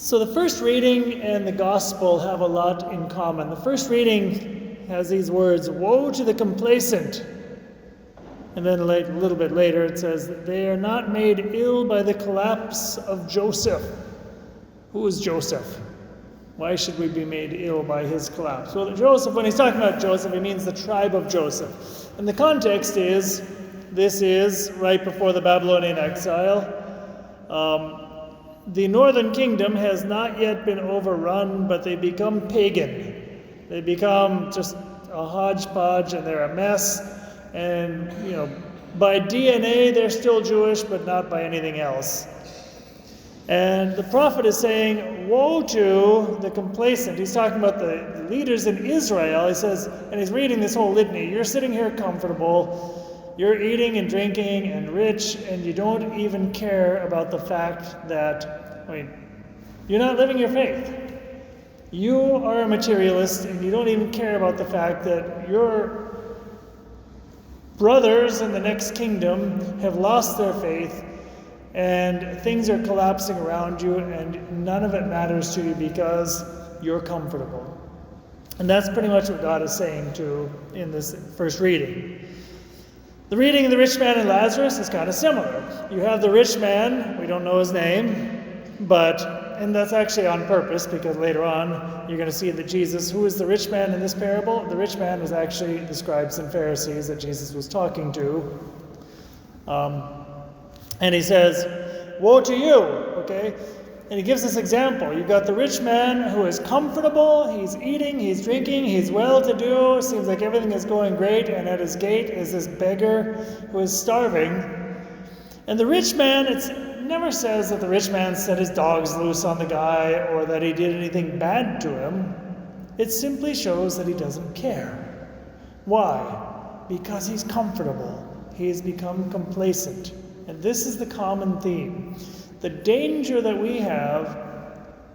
So the first reading and the gospel have a lot in common. The first reading has these words, "Woe to the complacent." And then a little bit later it says that they are not made ill by the collapse of Joseph. Who is Joseph? Why should we be made ill by his collapse? Well, Joseph, when he's talking about Joseph, he means the tribe of Joseph. And the context is, this is right before the Babylonian exile. The northern kingdom has not yet been overrun, but they become pagan. They become just a hodgepodge and they're a mess. And, by DNA they're still Jewish, but not by anything else. And the prophet is saying, woe to the complacent. He's talking about the leaders in Israel. He says, and he's reading this whole litany. You're sitting here comfortable. You're eating and drinking and rich, and you don't even care about the fact that, you're not living your faith. You are a materialist, and you don't even care about the fact that your brothers in the next kingdom have lost their faith, and things are collapsing around you, and none of it matters to you because you're comfortable. And that's pretty much what God is saying in this first reading. The reading of the rich man and Lazarus is kind of similar. You have the rich man, we don't know his name, and that's actually on purpose because later on you're going to see that Jesus, who is the rich man in this parable? The rich man was actually the scribes and Pharisees that Jesus was talking to. And he says, woe to you, okay? And he gives this example. You've got the rich man who is comfortable, he's eating, he's drinking, he's well-to-do, seems like everything is going great, and at his gate is this beggar who is starving. And the rich man, it never says that the rich man set his dogs loose on the guy or that he did anything bad to him. It simply shows that he doesn't care. Why? Because he's comfortable. He has become complacent. And this is the common theme. The danger that we have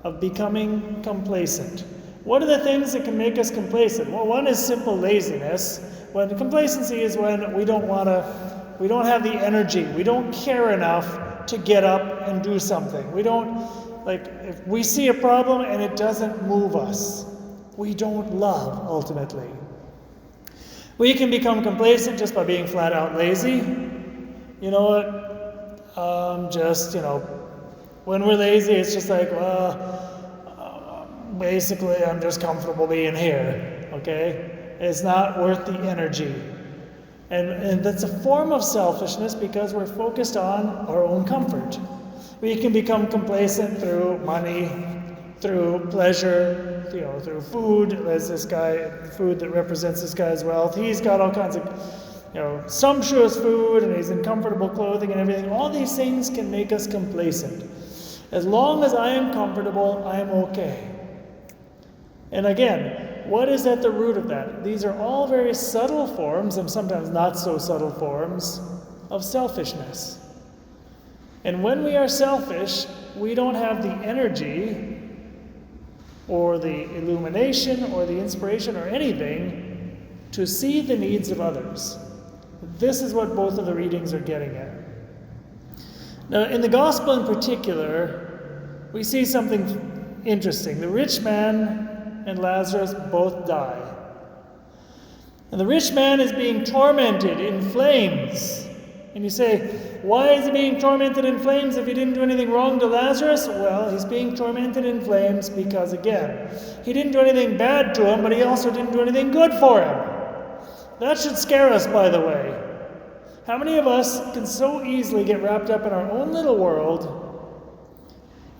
of becoming complacent. What are the things that can make us complacent? Well, one is simple laziness. When complacency is when we don't have the energy. We don't care enough to get up and do something. If we see a problem and it doesn't move us, we don't love, ultimately. We can become complacent just by being flat out lazy. You know what? When we're lazy, it's just like, basically I'm just comfortable being here, okay? It's not worth the energy. And that's a form of selfishness because we're focused on our own comfort. We can become complacent through money, through pleasure, through food. There's this guy, food that represents this guy's wealth. He's got all kinds of, sumptuous food, and he's in comfortable clothing and everything. All these things can make us complacent. As long as I am comfortable, I am okay. And again, what is at the root of that? These are all very subtle forms, and sometimes not so subtle forms, of selfishness. And when we are selfish, we don't have the energy or the illumination or the inspiration or anything to see the needs of others. This is what both of the readings are getting at. Now, in the gospel in particular, we see something interesting. The rich man and Lazarus both die. And the rich man is being tormented in flames. And you say, why is he being tormented in flames if he didn't do anything wrong to Lazarus? Well, he's being tormented in flames because, again, he didn't do anything bad to him, but he also didn't do anything good for him. That should scare us, by the way. How many of us can so easily get wrapped up in our own little world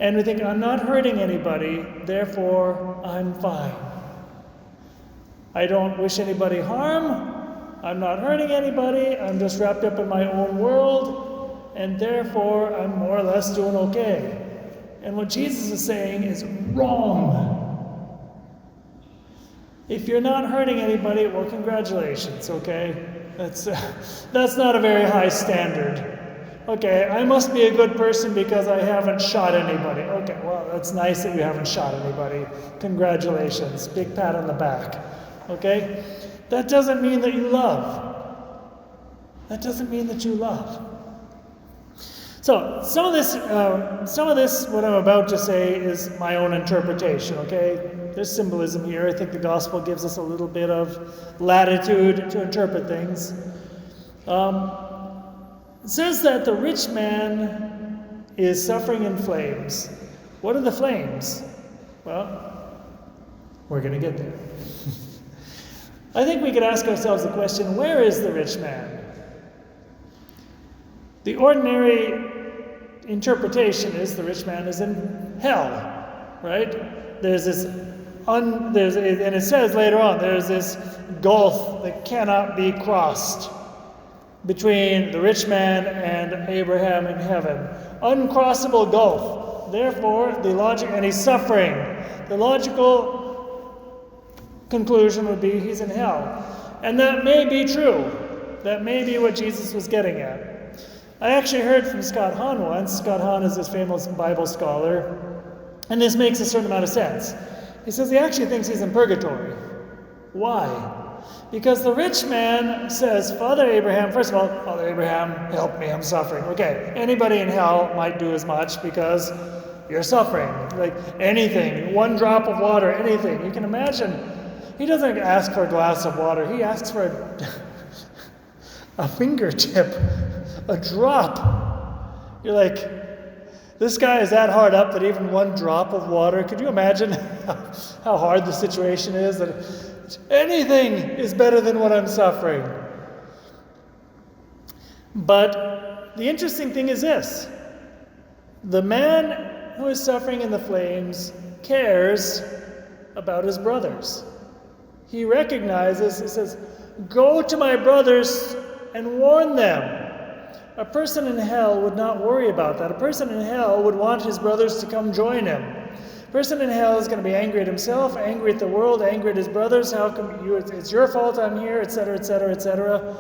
and we think, I'm not hurting anybody, therefore I'm fine. I don't wish anybody harm, I'm not hurting anybody, I'm just wrapped up in my own world, and therefore I'm more or less doing okay. And what Jesus is saying is wrong. If you're not hurting anybody, well, congratulations, okay? That's not a very high standard. Okay, I must be a good person because I haven't shot anybody. Okay, well, that's nice that you haven't shot anybody. Congratulations. Big pat on the back. Okay? That doesn't mean that you love. That doesn't mean that you love. So some of this, what I'm about to say, is my own interpretation. Okay, there's symbolism here. I think the gospel gives us a little bit of latitude to interpret things. It says that the rich man is suffering in flames. What are the flames? Well, we're going to get there. I think we could ask ourselves the question, where is the rich man? The ordinary interpretation is the rich man is in hell, right? There's this, and it says later on, there's this gulf that cannot be crossed between the rich man and Abraham in heaven. Uncrossable gulf. Therefore, and he's suffering. The logical conclusion would be he's in hell. And that may be true. That may be what Jesus was getting at. I actually heard from Scott Hahn once. Scott Hahn is this famous Bible scholar, and this makes a certain amount of sense. He says he actually thinks he's in purgatory. Why? Because the rich man says, Father Abraham, first of all, Father Abraham, help me, I'm suffering. Okay, anybody in hell might do as much because you're suffering. Like anything, one drop of water, anything. You can imagine, he doesn't ask for a glass of water, he asks for a fingertip, a drop. You're like, this guy is that hard up that even one drop of water, could you imagine how hard the situation is? That anything is better than what I'm suffering. But the interesting thing is this. The man who is suffering in the flames cares about his brothers. He recognizes, he says, go to my brothers and warn them. A person in hell would not worry about that. A person in hell would want his brothers to come join him. A person in hell is going to be angry at himself, angry at the world, angry at his brothers. How come it's your fault I'm here, etc., etc., etc.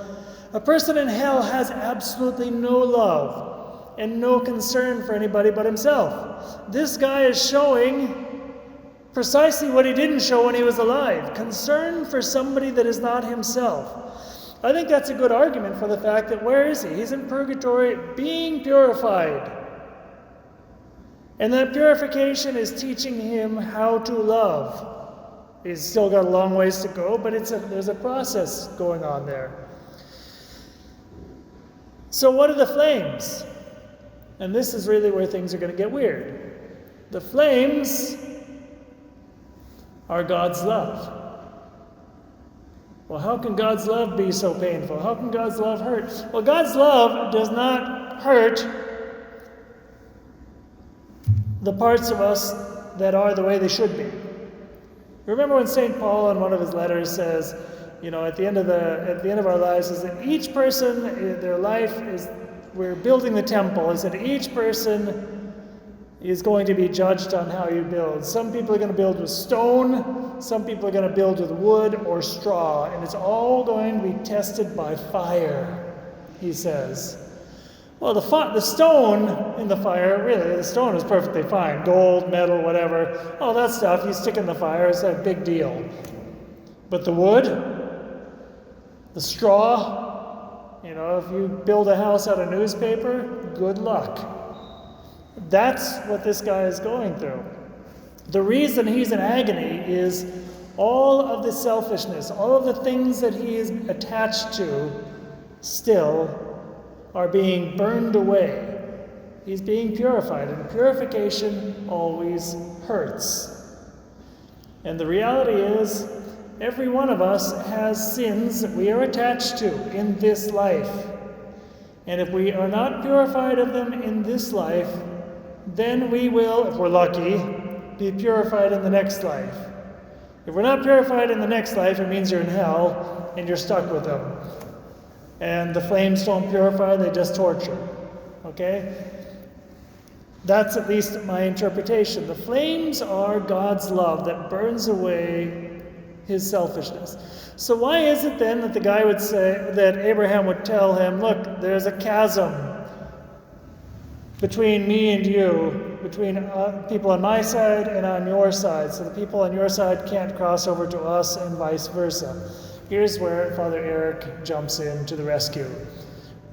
A person in hell has absolutely no love and no concern for anybody but himself. This guy is showing precisely what he didn't show when he was alive, concern for somebody that is not himself. I think that's a good argument for the fact that where is he? He's in purgatory being purified. And that purification is teaching him how to love. He's still got a long ways to go, but there's a process going on there. So what are the flames? And this is really where things are going to get weird. The flames are God's love. Well, how can God's love be so painful? How can God's love hurt? Well, God's love does not hurt the parts of us that are the way they should be. Remember when St. Paul in one of his letters says, at the end of our lives, is that each person, their life is, we're building the temple, is that each person is going to be judged on how you build. Some people are going to build with stone, some people are going to build with wood or straw, and it's all going to be tested by fire, he says. Well, the stone in the fire, really, the stone is perfectly fine. Gold, metal, whatever. All that stuff, you stick in the fire, it's a big deal. But the wood, the straw, if you build a house out of newspaper, good luck. That's what this guy is going through. The reason he's in agony is all of the selfishness, all of the things that he is attached to still are being burned away. He's being purified, and purification always hurts. And the reality is, every one of us has sins that we are attached to in this life. And if we are not purified of them in this life, then we will, if we're lucky, be purified in the next life. If we're not purified in the next life, it means you're in hell and you're stuck with them. And the flames don't purify, they just torture. Okay? That's at least my interpretation. The flames are God's love that burns away his selfishness. So why is it then that the guy would say, that Abraham would tell him, look, there's a chasm between me and you, between people on my side and on your side, so the people on your side can't cross over to us and vice versa. Here's where Father Eric jumps in to the rescue.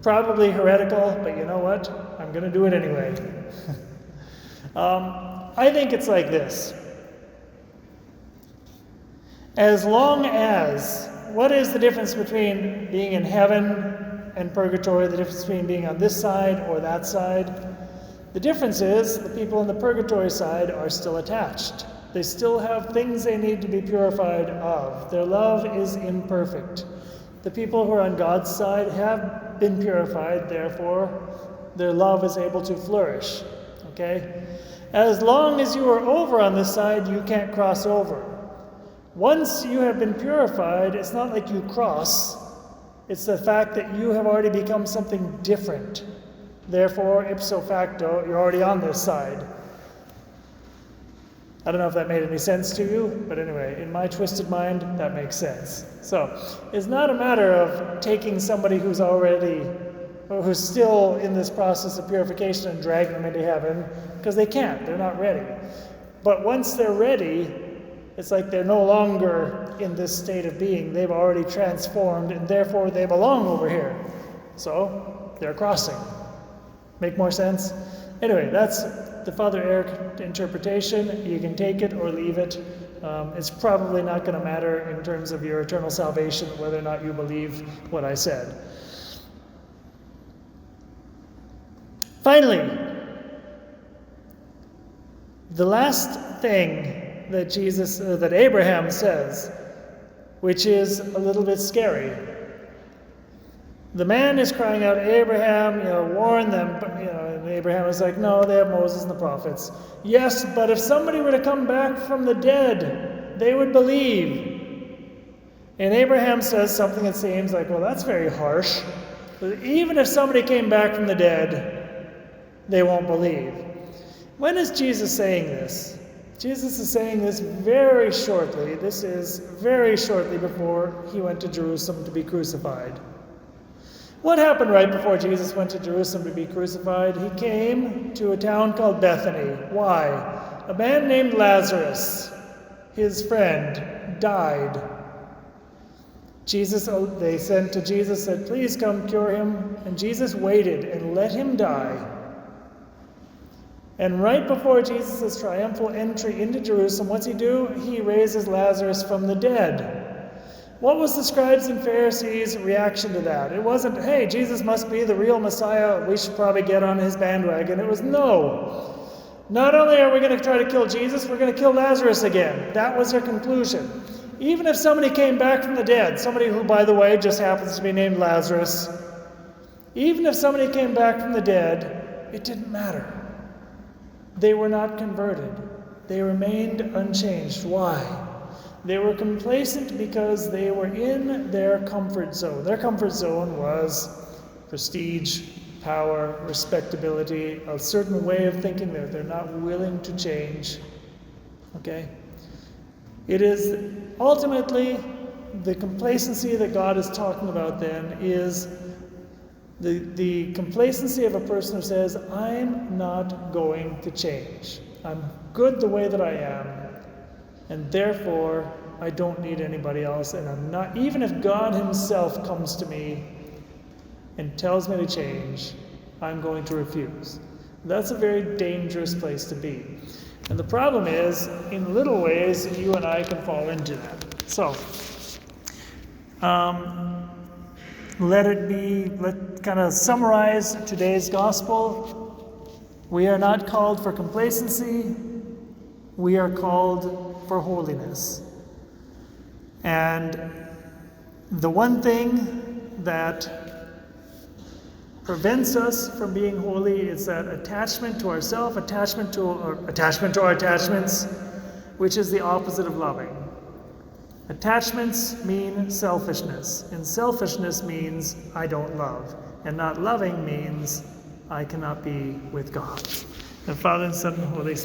Probably heretical, but you know what? I'm going to do it anyway. I think it's like this. As long as, what is the difference between being in heaven and purgatory, the difference between being on this side or that side? The difference is the people on the purgatory side are still attached. They still have things they need to be purified of. Their love is imperfect. The people who are on God's side have been purified, therefore their love is able to flourish. Okay? As long as you are over on this side, you can't cross over. Once you have been purified, it's not like you cross. It's the fact that you have already become something different. Therefore, ipso facto, you're already on this side. I don't know if that made any sense to you, but anyway, in my twisted mind, that makes sense. So, it's not a matter of taking somebody who's still in this process of purification and dragging them into heaven, because they can't, they're not ready. But once they're ready, it's like they're no longer in this state of being. They've already transformed, and therefore they belong over here. So, they're crossing. Make more sense? Anyway, that's the Father Eric interpretation. You can take it or leave it. It's probably not going to matter in terms of your eternal salvation, whether or not you believe what I said. Finally, the last thing that Abraham says, which is a little bit scary. The man is crying out, Abraham, warn them. But, and Abraham is like, no, they have Moses and the prophets. Yes, but if somebody were to come back from the dead, they would believe. And Abraham says something that seems like, well, that's very harsh. But even if somebody came back from the dead, they won't believe. When is Jesus saying this? Jesus is saying this very shortly. This is very shortly before he went to Jerusalem to be crucified. What happened right before Jesus went to Jerusalem to be crucified? He came to a town called Bethany. Why? A man named Lazarus, his friend, died. They sent to Jesus, said, please come cure him. And Jesus waited and let him die. And right before Jesus' triumphal entry into Jerusalem, what's he do? He raises Lazarus from the dead. What was the scribes and Pharisees' reaction to that? It wasn't, hey, Jesus must be the real Messiah, we should probably get on his bandwagon. It was, no. Not only are we going to try to kill Jesus, we're going to kill Lazarus again. That was their conclusion. Even if somebody came back from the dead, somebody who, by the way, just happens to be named Lazarus, even if somebody came back from the dead, it didn't matter. They were not converted. They remained unchanged. Why? They were complacent because they were in their comfort zone. Their comfort zone was prestige, power, respectability, a certain way of thinking that they're not willing to change. Okay? It is ultimately the complacency that God is talking about then is the complacency of a person who says, I'm not going to change. I'm good the way that I am. And therefore, I don't need anybody else, and I'm not, even if God himself comes to me and tells me to change, I'm going to refuse. That's a very dangerous place to be. And the problem is, in little ways, you and I can fall into that. So, let's kind of summarize today's gospel. We are not called for complacency. We are called for holiness. And the one thing that prevents us from being holy is that attachment to ourself, attachment to our attachments, which is the opposite of loving. Attachments mean selfishness, and selfishness means I don't love, and not loving means I cannot be with God. The Father, and Son, and Holy Spirit.